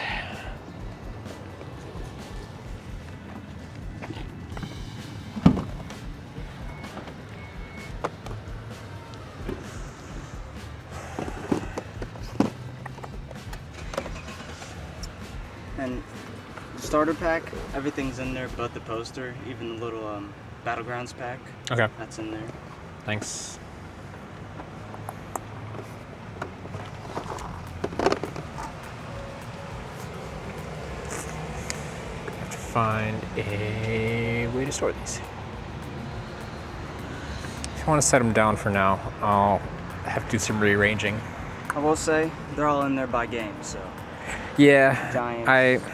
And starter pack, everything's in there but the poster, even the little Battlegrounds pack. Okay. That's in there. Thanks. Find a way to store these. If you want to set them down for now, I'll have to do some rearranging. I will say they're all in there by game, so Yeah, Giants.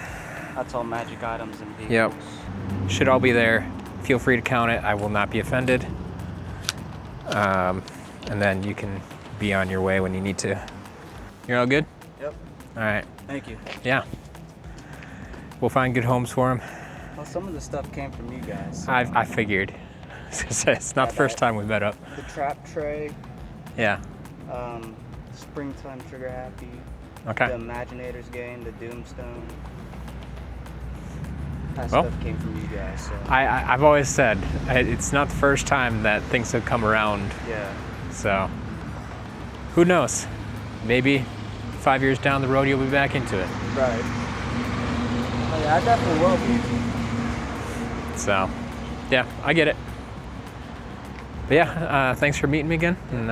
That's all magic items and vehicles. Yep. Should all be there. Feel free to count it. I will not be offended. And then you can be on your way when you need to. You're all good? Yep. All right. Thank you. Yeah. We'll find good homes for them. Well, some of the stuff came from you guys. So. I figured. It's not the first time we met up. The trap tray. Yeah. Springtime Trigger Happy. Okay. The Imaginators game, the Doomstone. That Well, stuff came from you guys. So. I've always said it's not the first time that things have come around. Yeah. So who knows? Maybe 5 years down the road you'll be back into it. Right. Oh, yeah, I definitely will be. So yeah, I get it. But yeah, thanks for meeting me again. And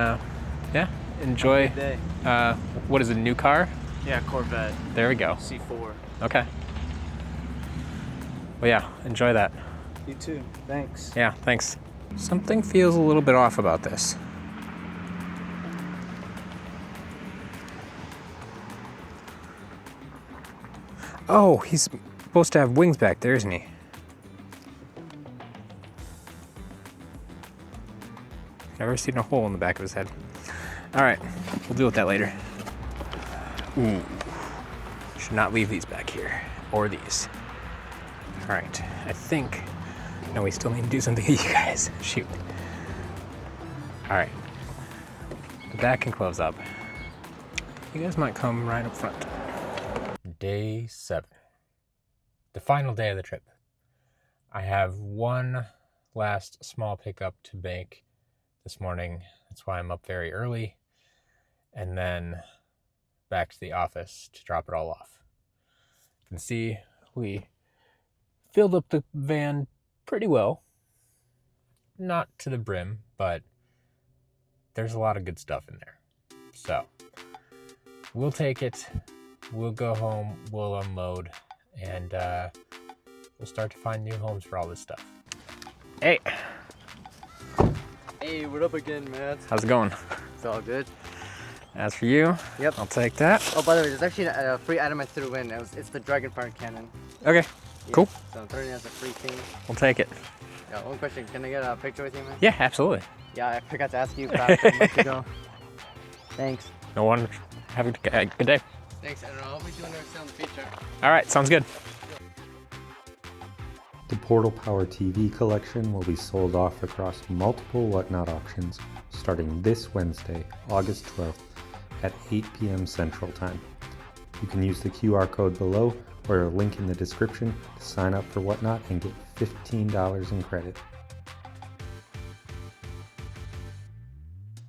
yeah, enjoy. Have a good day. What is it, a new car? Yeah, Corvette. There we go. C4. Okay. Well, yeah, enjoy that. You too. Thanks. Yeah, thanks. Something feels a little bit off about this. Oh, he's supposed to have wings back there, isn't he? Never seen a hole in the back of his head. All right, we'll deal with that later. Ooh, should not leave these back here, or these. All right, I think, no, we still need to do something to you guys. Shoot. All right, the back can close up. You guys might come right up front. Day 7, the final day of the trip. I have one last small pickup to make this morning. That's why I'm up very early. And then back to the office to drop it all off. You can see we filled up the van pretty well. Not to the brim, but there's a lot of good stuff in there. So we'll take it. We'll go home. We'll unload. And we'll start to find new homes for all this stuff. Hey. Hey, what up again, man? How's it going? It's all good. As for you, Yep. I'll take that. Oh, by the way, there's actually a free item I threw in. It's the Dragon Fire Cannon. Okay, Yeah, cool. So I'm throwing it as a free thing. We'll take it. Yeah, one question. Can I get a picture with you, man? Yeah, absolutely. Yeah, I forgot to ask you back a month ago. Thanks. No one. Have a good day. Thanks, I don't know. I'll be doing it in the future. All right, sounds good. The Portal Power TV collection will be sold off across multiple Whatnot auctions starting this Wednesday, August 12th at 8 p.m. Central Time. You can use the QR code below or a link in the description to sign up for Whatnot and get $15 in credit.